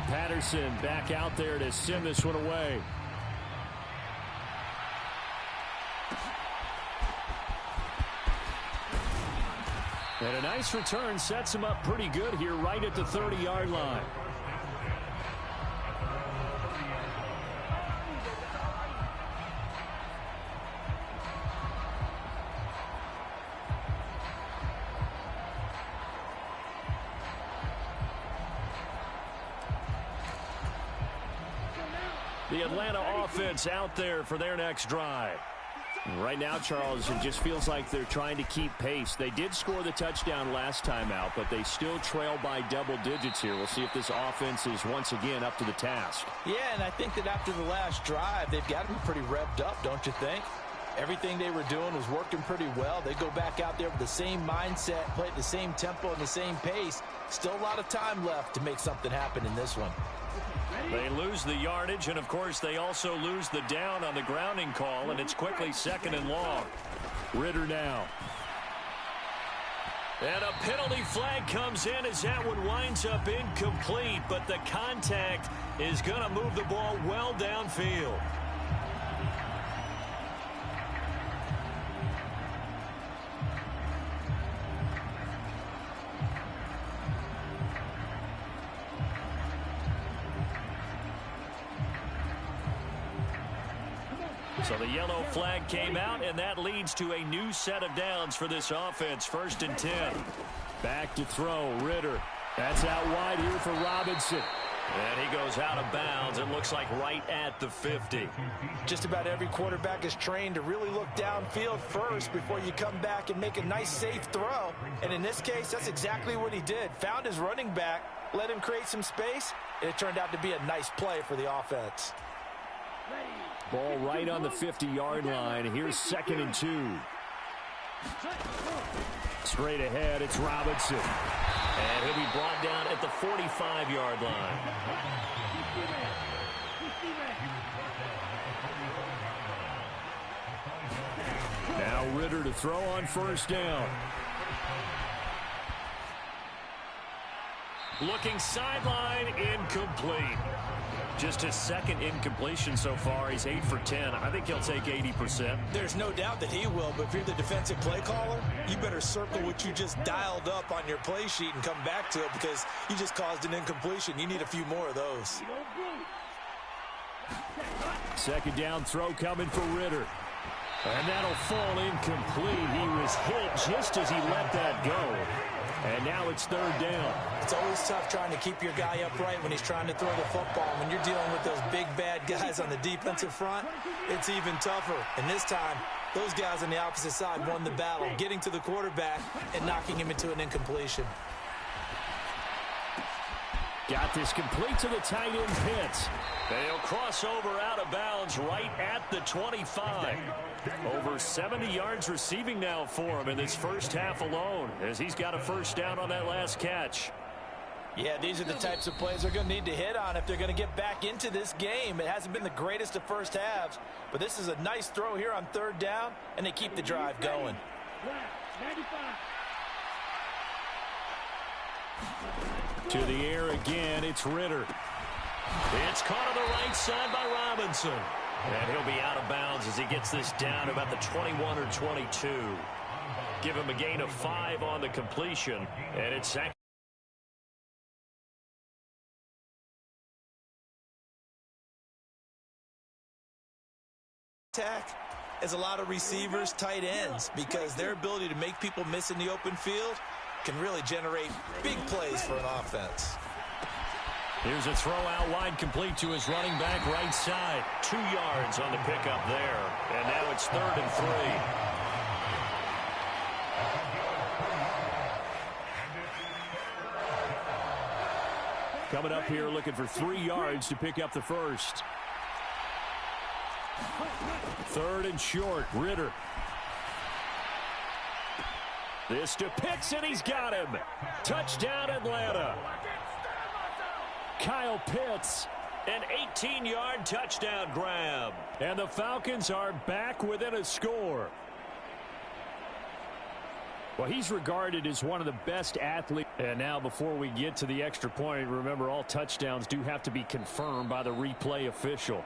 Patterson back out there to send this one away. And a nice return sets him up pretty good here right at the 30-yard line. The Atlanta offense out there for their next drive. Right now, Charles, it just feels like they're trying to keep pace. They did score the touchdown last time out, but they still trail by double digits here. We'll see if this offense is once again up to the task. Yeah, and I think that after the last drive, they've got to be pretty revved up, don't you think? Everything they were doing was working pretty well. They go back out there with the same mindset, play at the same tempo and the same pace. Still a lot of time left to make something happen in this one. They lose the yardage, and, of course, they also lose the down on the grounding call, and it's quickly 2nd and long. Ritter now. And a penalty flag comes in as that one winds up incomplete, but the contact is going to move the ball well downfield. So the yellow flag came out, and that leads to a new set of downs for this offense. 1st and 10. Back to throw, Ritter. That's out wide here for Robinson. And he goes out of bounds. It looks like right at the 50. Just about every quarterback is trained to really look downfield first before you come back and make a nice, safe throw. And in this case, that's exactly what he did. Found his running back, let him create some space, and it turned out to be a nice play for the offense. Ball right on the 50-yard line. Here's 2nd and 2. Straight ahead, it's Robinson. And he'll be brought down at the 45-yard line. Now Ritter to throw on 1st down. Looking sideline, incomplete. Just his 2nd incompletion so far. He's 8 for 10. I think he'll take 80%. There's no doubt that he will, but if you're the defensive play caller, you better circle what you just dialed up on your play sheet and come back to it because you just caused an incompletion. You need a few more of those. 2nd down throw coming for Ritter. And that'll fall incomplete. He was hit just as he let that go. And now it's 3rd down. It's always tough trying to keep your guy upright when he's trying to throw the football. When you're dealing with those big, bad guys on the defensive front, it's even tougher. And this time, those guys on the opposite side won the battle, getting to the quarterback and knocking him into an incompletion. Got this complete to the tight end Pitts. They'll cross over out of bounds right at the 25. Over 70 yards receiving now for him in this first half alone, as he's got a 1st down on that last catch. Yeah, these are the types of plays they're going to need to hit on if they're going to get back into this game. It hasn't been the greatest of first halves, but this is a nice throw here on 3rd down, and they keep the drive going. To the air again, it's Ritter. It's caught on the right side by Robinson. And he'll be out of bounds as he gets this down about the 21 or 22. Give him a gain of 5 on the completion, and it's second. Attack as a lot of receivers, tight ends, because their ability to make people miss in the open field can really generate big plays for an offense. Here's a throw out wide, complete to his running back right side. 2 yards on the pickup there. And now it's 3rd and 3. Coming up here looking for 3 yards to pick up the first. 3rd and short, Ritter. This to Pitts, and he's got him. Touchdown, Atlanta. Kyle Pitts, an 18-yard touchdown grab. And the Falcons are back within a score. Well, he's regarded as one of the best athletes. And now before we get to the extra point, remember all touchdowns do have to be confirmed by the replay official.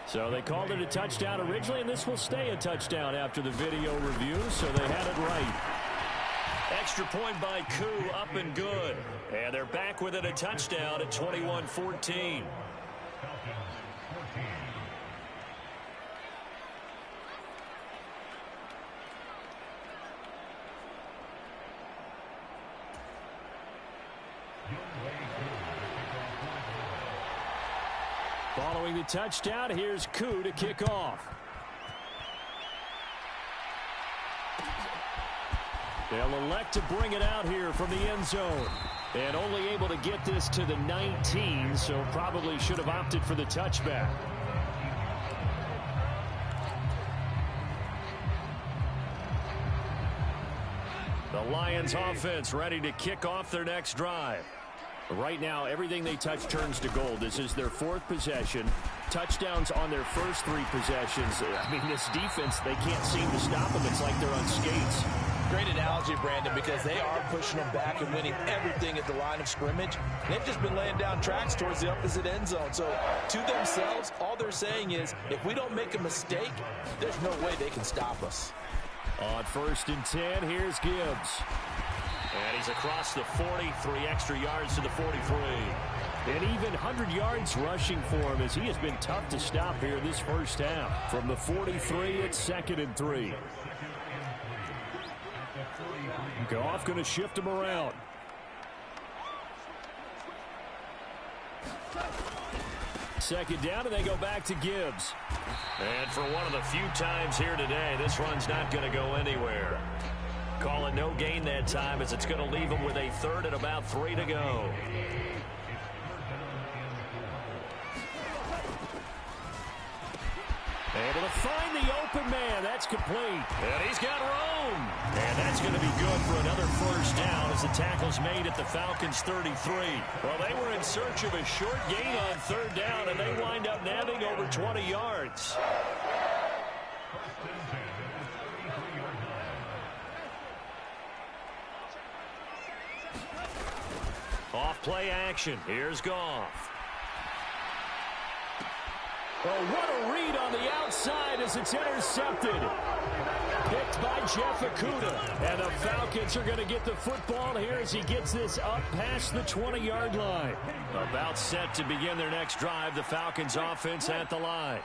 So they called it a touchdown originally, and this will stay a touchdown after the video review, so they had it right. Extra point by Koo, up and good. And they're back with it, a touchdown at 21-14. Following the touchdown, here's Koo to kick off. They'll elect to bring it out here from the end zone. And only able to get this to the 19, so probably should have opted for the touchback. The Lions offense ready to kick off their next drive. Right now, everything they touch turns to gold. This is their fourth possession. Touchdowns on their first three possessions. I mean, this defense, they can't seem to stop them. It's like they're on skates. Great analogy, Brandon, because they are pushing them back and winning everything at the line of scrimmage. They've just been laying down tracks towards the opposite end zone. So to themselves, all they're saying is, if we don't make a mistake, there's no way they can stop us. On 1st and 10, here's Gibbs. And he's across the 40, 3 extra yards to the 43. And even 100 yards rushing for him as he has been tough to stop here this first half. From the 43, it's 2nd and 3. Goff going to shift him around. Second down, and they go back to Gibbs. And for one of the few times here today, this run's not going to go anywhere. Call it no gain that time as it's going to leave them with a 3rd and about 3 to go. Able to find the open man. That's complete. And he's got room. And that's going to be good for another first down as the tackle's made at the Falcons' 33. Well, they were in search of a short gain on 3rd down, and they wind up nabbing over 20 yards. Off play action. Here's Goff. Oh, what a read on the outside as it's intercepted. Picked by Jeff Okudah. And the Falcons are going to get the football here as he gets this up past the 20-yard line. About set to begin their next drive, the Falcons offense at the line.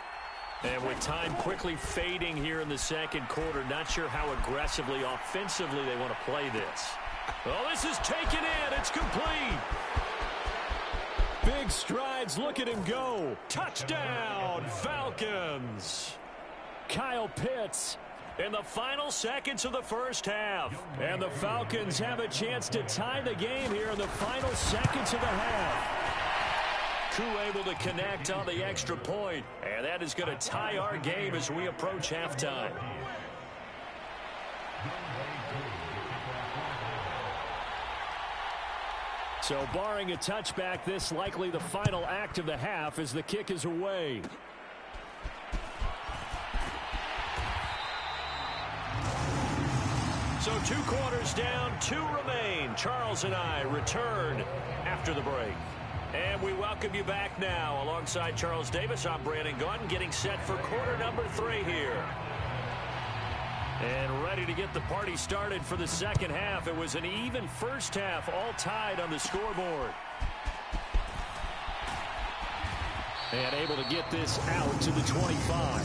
And with time quickly fading here in the second quarter, not sure how aggressively, offensively they want to play this. Oh, this is taken in. It's complete. Big strides. Look at him go. Touchdown, Falcons. Kyle Pitts in the final seconds of the first half. And the Falcons have a chance to tie the game here in the final seconds of the half. Koo able to connect on the extra point. And that is going to tie our game as we approach halftime. So barring a touchback, this likely the final act of the half as the kick is away. So 2 quarters down, 2 remain. Charles and I return after the break. And we welcome you back now. Alongside Charles Davis, I'm Brandon Gaudin, getting set for quarter number 3 here. And ready to get the party started for the second half. It was an even first half, all tied on the scoreboard. And able to get this out to the 25.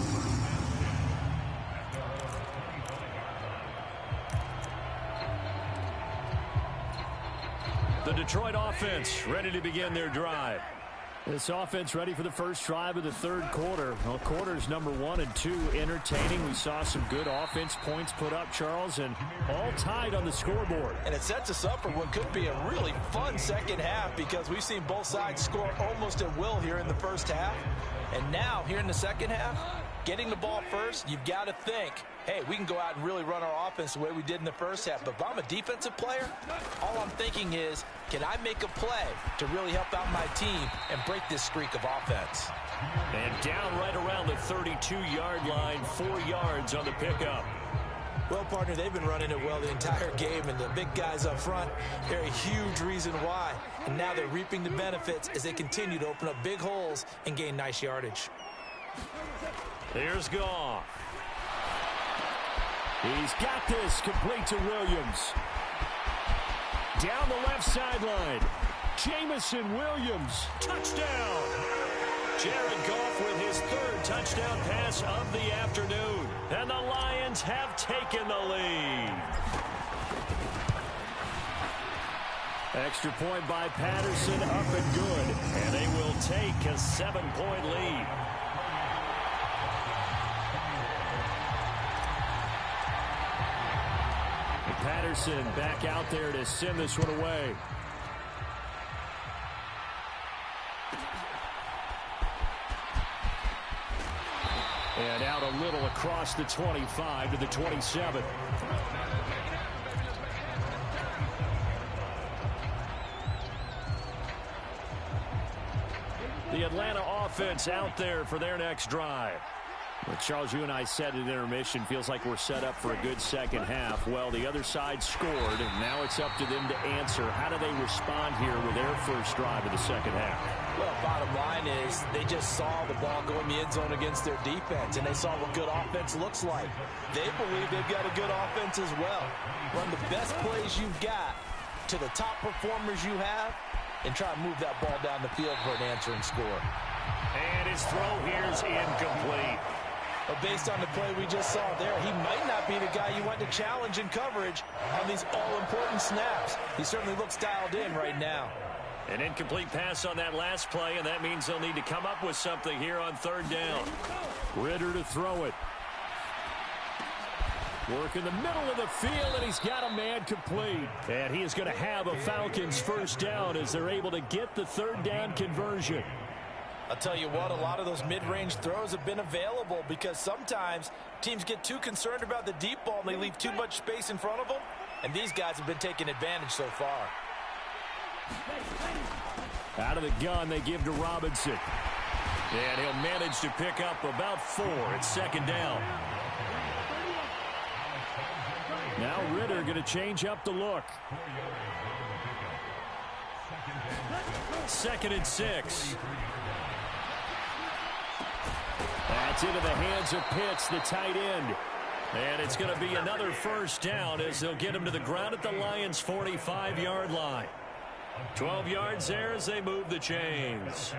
The Detroit offense ready to begin their drive. This offense ready for the first drive of the third quarter. Well, quarters number 1 and 2 entertaining. We saw some good offense points put up, Charles, and all tied on the scoreboard. And it sets us up for what could be a really fun second half because we've seen both sides score almost at will here in the first half. And now, here in the second half, getting the ball first, you've got to think hey, we can go out and really run our offense the way we did in the first half. But if I'm a defensive player, all I'm thinking is, can I make a play to really help out my team and break this streak of offense? And down right around the 32-yard line, 4 yards on the pickup. Well, partner, they've been running it well the entire game, and the big guys up front, they're a huge reason why. And now they're reaping the benefits as they continue to open up big holes and gain nice yardage. Here's Goff. He's got this, complete to Williams. Down the left sideline. Jamison Williams, touchdown. Jared Goff with his 3rd touchdown pass of the afternoon. And the Lions have taken the lead. Extra point by Patterson, up and good. And they will take a 7-point lead. Patterson back out there to send this one away. And out a little across the 25 to the 27. The Atlanta offense out there for their next drive. Well, Charles, you and I said at intermission, feels like we're set up for a good second half. Well, the other side scored, and now it's up to them to answer. How do they respond here with their first drive of the second half? Well, bottom line is they just saw the ball go in the end zone against their defense, and they saw what good offense looks like. They believe they've got a good offense as well. Run the best plays you've got to the top performers you have, and try to move that ball down the field for an answering score. And his throw here is incomplete. But based on the play we just saw there, he might not be the guy you want to challenge in coverage on these all-important snaps. He certainly looks dialed in right now. An incomplete pass on that last play, and that means they'll need to come up with something here on 3rd down. Ritter to throw it. Work in the middle of the field, and he's got a man complete. And he is going to have a Falcons first down as they're able to get the 3rd down conversion. I'll tell you what, a lot of those mid-range throws have been available because sometimes teams get too concerned about the deep ball and they leave too much space in front of them. And these guys have been taking advantage so far. Out of the gun, they give to Robinson. And he'll manage to pick up about 4 at 2nd down. Now Ritter going to change up the look. 2nd and 6. That's into the hands of Pitts, the tight end. And it's going to be another first down as they'll get him to the ground at the Lions' 45-yard line. 12 yards there as they move the chains.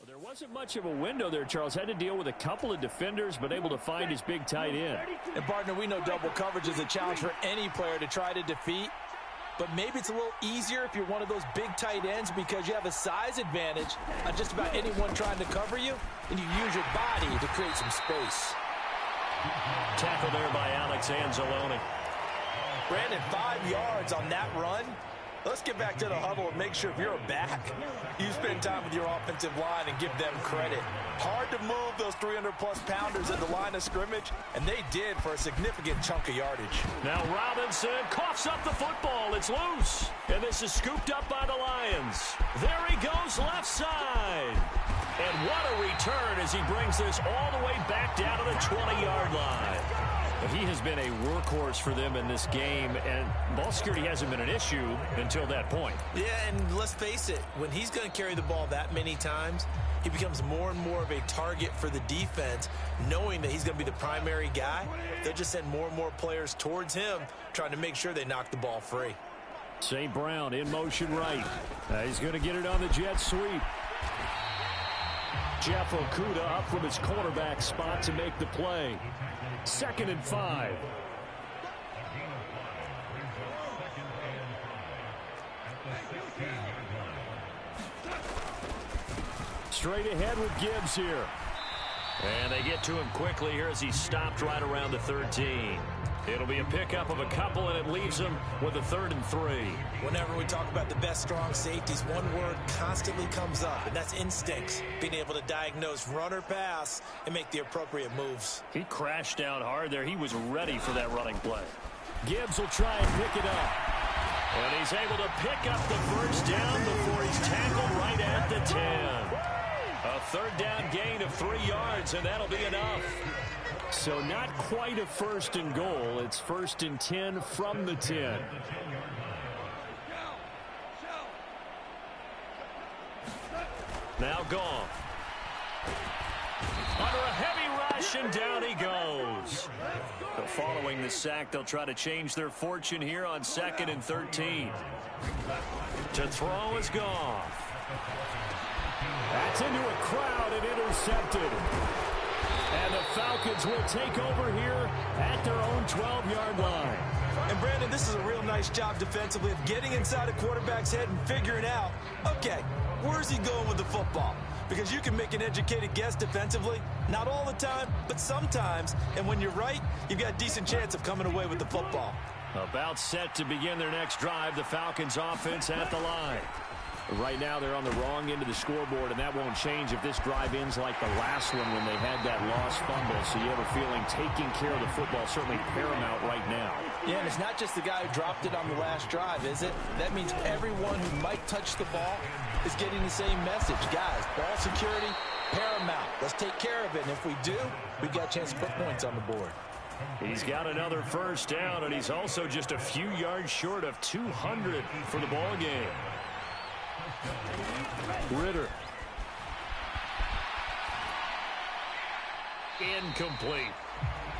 There wasn't much of a window there, Charles. Had to deal with a couple of defenders, but able to find his big tight end. And, partner, we know double coverage is a challenge for any player to try to defeat. But maybe it's a little easier if you're one of those big tight ends because you have a size advantage on just about anyone trying to cover you, and you use your body to create some space. Tackle there by Alex Anzalone. Brandon, 5 yards on that run. Let's get back to the huddle and make sure if you're a back, you spend time with your offensive line and give them credit. Hard to move those 300-plus pounders at the line of scrimmage, and they did for a significant chunk of yardage. Now Robinson coughs up the football. It's loose. And this is scooped up by the Lions. There he goes left side. And what a return as he brings this all the way back down to the 20-yard line. He has been a workhorse for them in this game, and ball security hasn't been an issue until that point. Yeah, and let's face it, when he's going to carry the ball that many times, he becomes more and more of a target for the defense, knowing that he's going to be the primary guy. They'll just send more and more players towards him, trying to make sure they knock the ball free. St. Brown in motion right. He's going to get it on the jet sweep. Jeff Okudah up from his cornerback spot to make the play. 2nd and 5. Straight ahead with Gibbs here. And they get to him quickly here as he stopped right around the 13. It'll be a pickup of a couple, and it leaves him with a 3rd and 3. Whenever we talk about the best strong safeties, one word constantly comes up, and that's instincts. Being able to diagnose run or pass and make the appropriate moves. He crashed down hard there. He was ready for that running play. Gibbs will try and pick it up. And he's able to pick up the first down before he's tackled right at the 10. A 3rd down gain of 3 yards, and that'll be enough. So not quite a 1st and goal. It's 1st and 10 from the 10. Now gone. Under a heavy rush, and down he goes. But following the sack, they'll try to change their fortune here on 2nd and 13. To throw is Goff. That's into a crowd and intercepted. And the Falcons will take over here at their own 12-yard line. And, Brandon, this is a real nice job defensively of getting inside a quarterback's head and figuring out, okay, where's he going with the football? Because you can make an educated guess defensively. Not all the time, but sometimes. And when you're right, you've got a decent chance of coming away with the football. About set to begin their next drive, the Falcons offense at the line. Right now, they're on the wrong end of the scoreboard, and that won't change if this drive ends like the last one when they had that lost fumble. So you have a feeling taking care of the football is certainly paramount right now. Yeah, and it's not just the guy who dropped it on the last drive, is it? That means everyone who might touch the ball is getting the same message. Guys, ball security, paramount. Let's take care of it, and if we do, we've got a chance to put points on the board. He's got another first down, and he's also just a few yards short of 200 for the ball game. Ritter. Incomplete.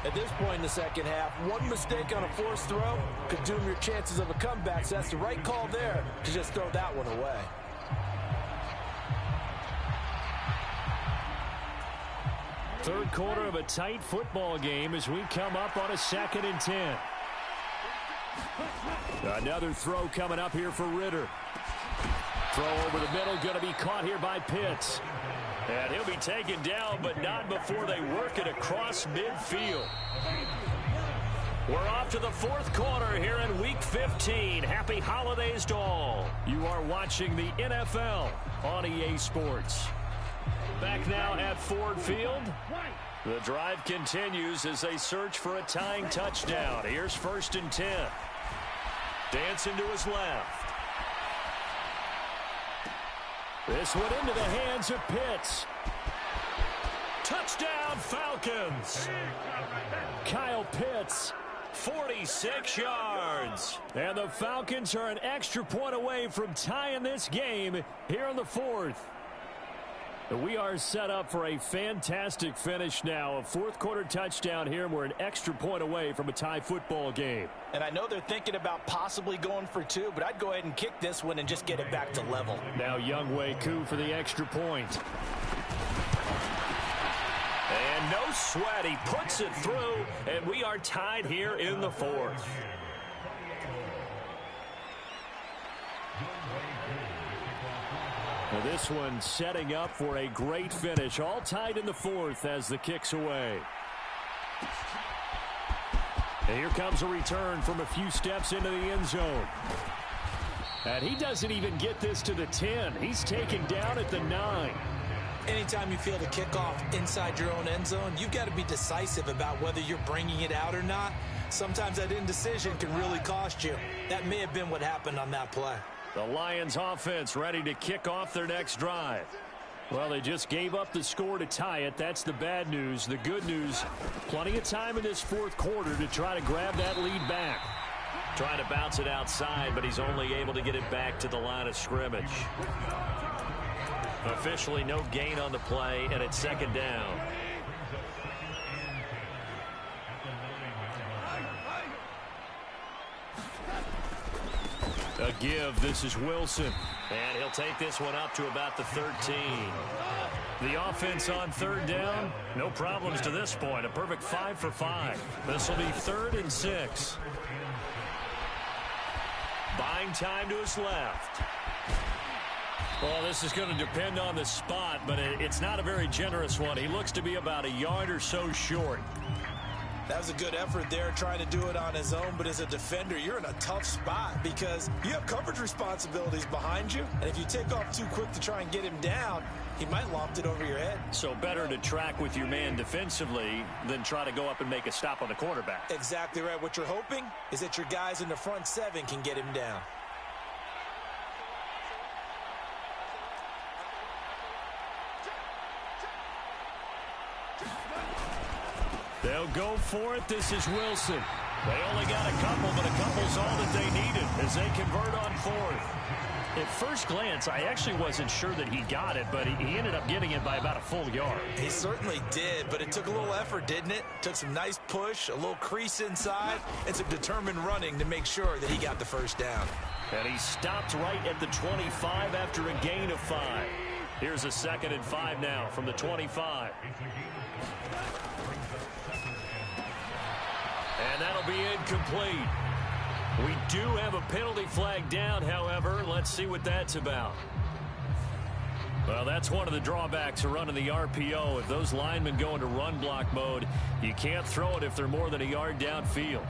At this point in the second half, one mistake on a forced throw could doom your chances of a comeback, so that's the right call there to just throw that one away. Third quarter of a tight football game as we come up on a 2nd and 10. Another throw coming up here for Ritter. Throw over the middle, going to be caught here by Pitts. And he'll be taken down, but not before they work it across midfield. We're off to the 4th quarter here in Week 15. Happy holidays to all. You are watching the NFL on EA Sports. Back now at Ford Field. The drive continues as they search for a tying touchdown. Here's 1st and 10. Dancing to his left. This one into the hands of Pitts. Touchdown, Falcons. Kyle Pitts, 46 yards. And the Falcons are an extra point away from tying this game here in the 4th. We are set up for a fantastic finish now. A 4th quarter touchdown here, and we're an extra point away from a tie football game. And I know they're thinking about possibly going for 2, but I'd go ahead and kick this one and just get it back to level. Now Younghoe Koo for the extra point. And no sweat. He puts it through, and we are tied here in the 4th. Well, this one setting up for a great finish. All tied in the 4th as the kick's away. And here comes a return from a few steps into the end zone. And he doesn't even get this to the 10. He's taken down at the 9. Anytime you feel the kickoff inside your own end zone, you've got to be decisive about whether you're bringing it out or not. Sometimes that indecision can really cost you. That may have been what happened on that play. The Lions offense ready to kick off their next drive. Well, they just gave up the score to tie it. That's the bad news. The good news, plenty of time in this fourth quarter to try to grab that lead back. Trying to bounce it outside, but he's only able to get it back to the line of scrimmage. Officially no gain on the play, and it's second down. A give. This is Wilson. And he'll take this one up to about the 13. The offense on third down, no problems to this point. A perfect 5 for 5. This will be 3rd and 6. Buying time to his left. Well, this is going to depend on the spot, but it's not a very generous one. He looks to be about a yard or so short. That was a good effort there, trying to do it on his own. But as a defender, you're in a tough spot because you have coverage responsibilities behind you. And if you take off too quick to try and get him down, he might loft it over your head. So better to track with your man defensively than try to go up and make a stop on the quarterback. Exactly right. What you're hoping is that your guys in the front 7 can get him down. They'll go for it. This is Wilson. They only got a couple, but a couple's all that they needed as they convert on 4th. At first glance, I actually wasn't sure that he got it, but he ended up getting it by about a full yard. He certainly did, but it took a little effort, didn't it? Took some nice push, a little crease inside, and some determined running to make sure that he got the first down. And he stopped right at the 25 after a gain of 5. Here's a 2nd and 5 now from the 25. And that'll be incomplete. We do have a penalty flag down, however. Let's see what that's about. Well, that's one of the drawbacks of running the RPO. If those linemen go into run block mode, you can't throw it if they're more than a yard downfield.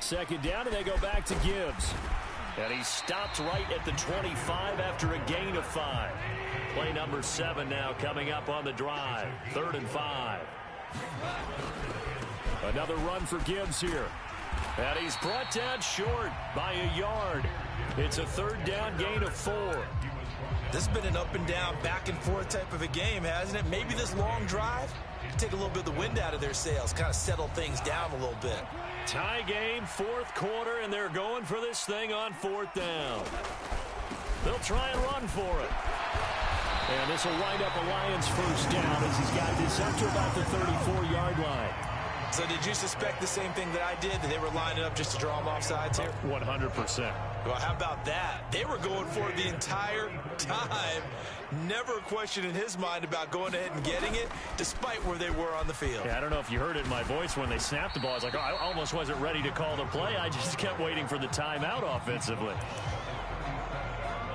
Second down, and they go back to Gibbs. And he stopped right at the 25 after a gain of 5. Play number 7 now coming up on the drive. 3rd and 5. Another run for Gibbs here. And he's brought down short by a yard. It's a 3rd down gain of 4. This has been an up and down, back and forth type of a game, hasn't it? Maybe this long drive take a little bit of the wind out of their sails, kind of settle things down a little bit. Tie game, 4th quarter, and they're going for this thing on 4th down. They'll try and run for it. And this will wind up a Lions first down as he's got this up to about the 34-yard line. So did you suspect the same thing that I did, that they were lining up just to draw them off sides here? 100%. Well, how about that? They were going for it the entire time. Never a question in his mind about going ahead and getting it, despite where they were on the field. Yeah, I don't know if you heard it in my voice when they snapped the ball. I was like, oh, I almost wasn't ready to call the play. I just kept waiting for the timeout offensively.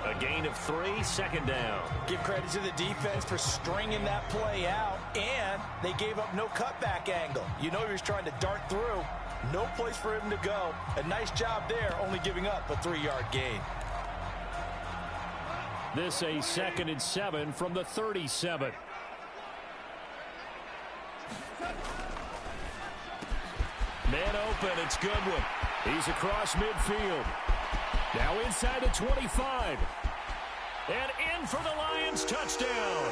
A gain of 3, 2nd down. Give credit to the defense for stringing that play out, and they gave up no cutback angle. You know he was trying to dart through. No place for him to go. A nice job there, only giving up a 3-yard gain. This a 2nd and 7 from the 37. Man open, it's Goodwin. He's across midfield. Now inside the 25. And in for the Lions touchdown.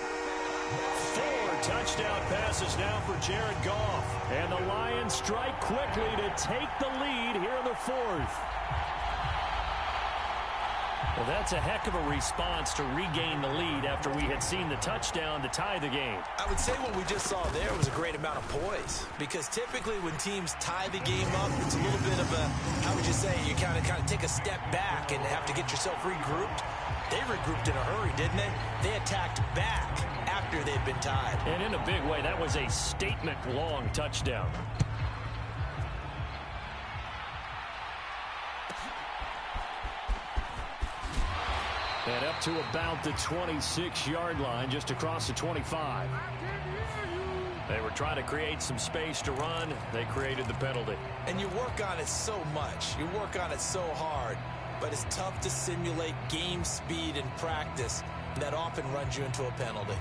4 touchdown passes now for Jared Goff. And the Lions strike quickly to take the lead here in the 4th. Well, that's a heck of a response to regain the lead after we had seen the touchdown to tie the game. I would say what we just saw there was a great amount of poise, because typically when teams tie the game up, it's a little bit of a, how would you say, you kind of take a step back and have to get yourself regrouped. They regrouped in a hurry, didn't they? They attacked back after they'd been tied. And in a big way, that was a statement-long touchdown. And up to about the 26-yard line, just across the 25. They were trying to create some space to run. They created the penalty. And you work on it so much. You work on it so hard. But it's tough to simulate game speed in practice. That often runs you into a penalty.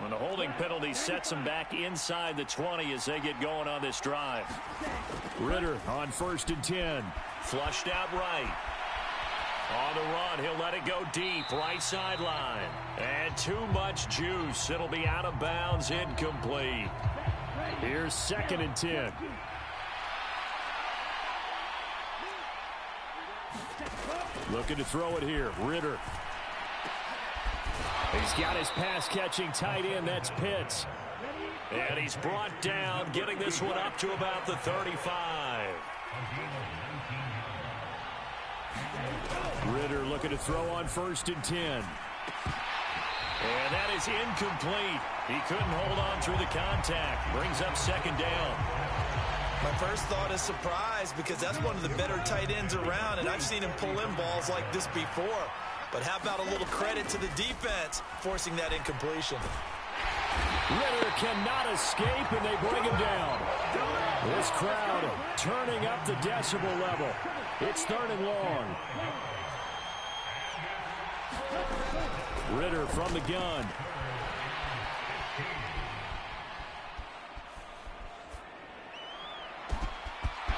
When the holding penalty sets them back inside the 20 as they get going on this drive. Ritter on 1st and 10. Flushed out right. On the run, he'll let it go deep, right sideline. And too much juice. It'll be out of bounds, incomplete. Here's 2nd and 10. Looking to throw it here, Ritter. He's got his pass-catching tight end, that's Pitts. And he's brought down, getting this one up to about the 35. Ritter looking to throw on 1st and 10. And that is incomplete. He couldn't hold on through the contact. Brings up 2nd down. My first thought is surprise, because that's one of the better tight ends around, and I've seen him pull in balls like this before. But how about a little credit to the defense forcing that incompletion? Ritter cannot escape, and they bring him down. This crowd turning up the decibel level. It's 3rd and long. Ritter from the gun.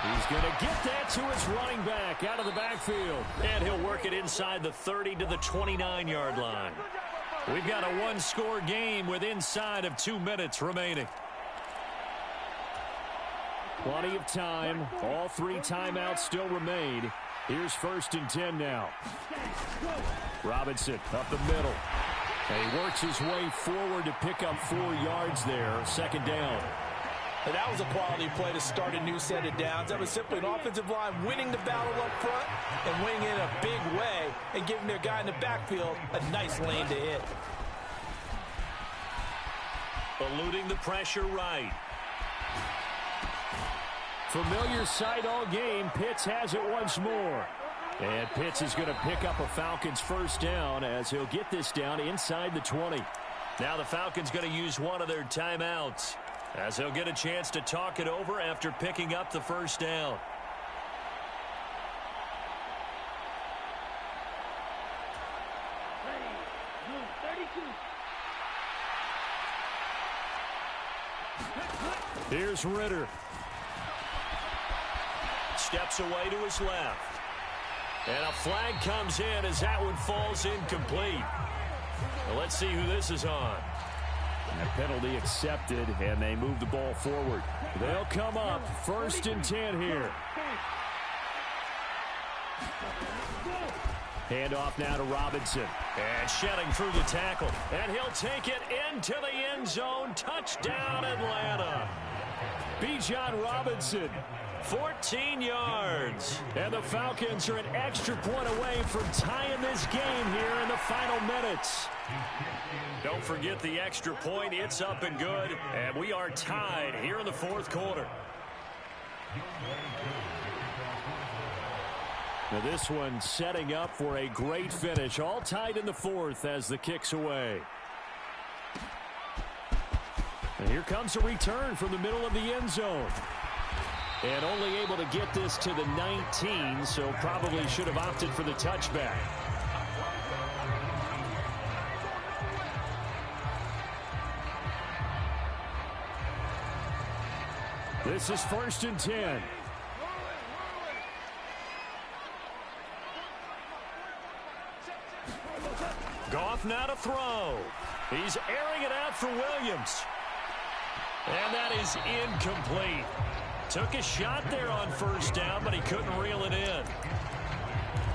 He's going to get that to his running back out of the backfield. And he'll work it inside the 30 to the 29-yard line. We've got a one-score game with inside of 2 minutes remaining. Plenty of time. All 3 timeouts still remain. Here's 1st and 10 now. Robinson up the middle. And he works his way forward to pick up 4 yards there. 2nd down. And that was a quality play to start a new set of downs. That was simply an offensive line winning the battle up front and winning it in a big way and giving their guy in the backfield a nice lane to hit. Eluding the pressure right. Familiar sight all game. Pitts has it once more. And Pitts is going to pick up a Falcons 1st down as he'll get this down inside the 20. Now the Falcons going to use one of their timeouts, as they'll get a chance to talk it over after picking up the 1st down. Here's Ritter. Steps away to his left. And a flag comes in as that one falls incomplete. Well, let's see who this is on. And a penalty accepted, and they move the ball forward. They'll come up 1st and 10 here. Handoff now to Robinson. And shedding through the tackle. And he'll take it into the end zone. Touchdown, Atlanta. Bijan Robinson, 14 yards. And the Falcons are an extra point away from tying this game here in the final minutes. Don't forget the extra point. It's up and good. And we are tied here in the 4th quarter. Now this one setting up for a great finish. All tied in the 4th as the kick's away. And here comes a return from the middle of the end zone. And only able to get this to the 19, so probably should have opted for the touchback. This is 1st and 10. Goff now to throw. He's airing it out for Williams. And that is incomplete. Took a shot there on 1st down, but he couldn't reel it in.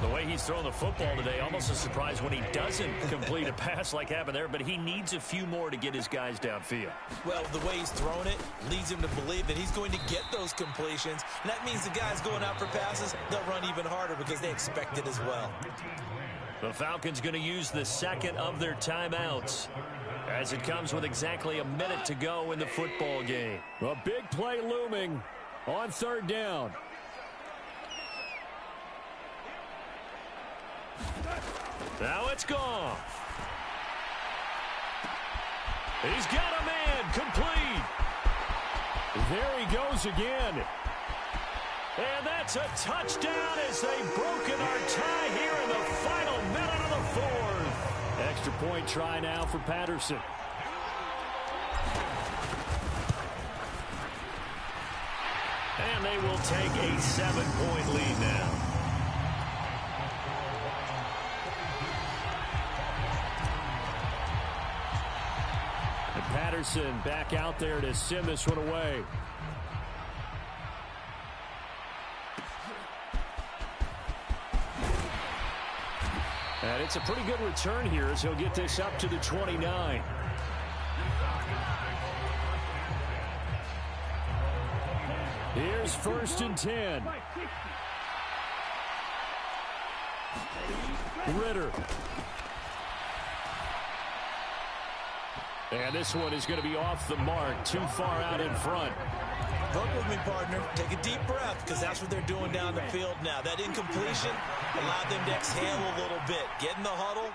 The way he's thrown the football today, almost a surprise when he doesn't complete a pass like happened there, but he needs a few more to get his guys downfield. Well, the way he's thrown it leads him to believe that he's going to get those completions, and that means the guys going out for passes, they'll run even harder because they expect it as well. The Falcons going to use the 2nd of their timeouts. as it comes with exactly a minute to go in the football game. A big play looming on third down. Now it's gone. He's got a man complete. There he goes again. And that's a touchdown as they've broken our tie here in the final minute of the fourth. Extra point try now for Patterson. And they will take a 7-point lead now. And Patterson back out there to send this one away. And it's a pretty good return here as he'll get this up to the 29. Here's 1st and 10. Ritter. And this one is going to be off the mark, too far out in front. Work with me, partner. Take a deep breath, because that's what they're doing down the field now. That incompletion allowed them to exhale a little bit. Get in the huddle,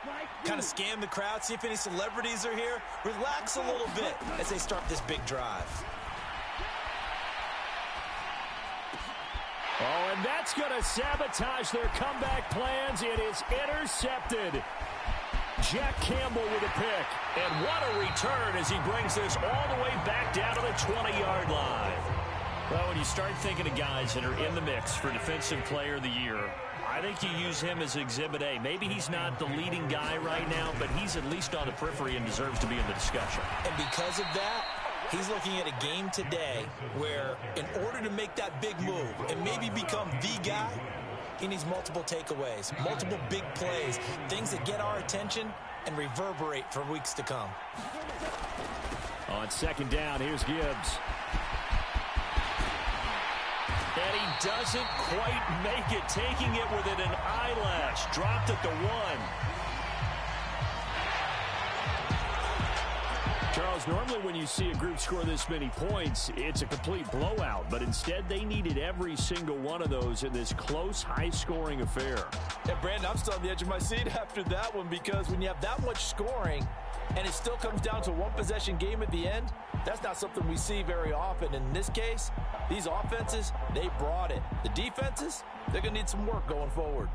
kind of scan the crowd, see if any celebrities are here. Relax a little bit as they start this big drive. Oh, and that's going to sabotage their comeback plans. It is intercepted. Jack Campbell with a pick. And what a return as he brings this all the way back down to the 20-yard line. Well, when you start thinking of guys that are in the mix for Defensive Player of the Year, I think you use him as Exhibit A. Maybe he's not the leading guy right now, but he's at least on the periphery and deserves to be in the discussion. And because of that, he's looking at a game today where in order to make that big move and maybe become the guy, he needs multiple takeaways, multiple big plays, things that get our attention and reverberate for weeks to come. On 2nd down, here's Gibbs. And he doesn't quite make it, taking it within an eyelash. Dropped at the 1. Charles, normally when you see a group score this many points, it's a complete blowout. But instead, they needed every single one of those in this close, high-scoring affair. Yeah, Brandon, I'm still on the edge of my seat after that one, because when you have that much scoring and it still comes down to a one-possession game at the end, that's not something we see very often. In this case, these offenses, they brought it. The defenses, they're going to need some work going forward.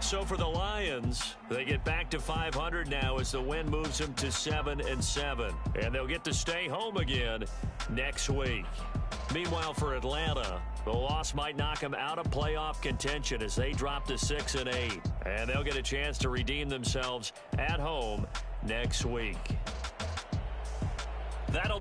So for the Lions, they get back to 500 now as the win moves them to 7-7. And they'll get to stay home again next week. Meanwhile, for Atlanta, the loss might knock them out of playoff contention as they drop to 6-8. And they'll get a chance to redeem themselves at home next week. That'll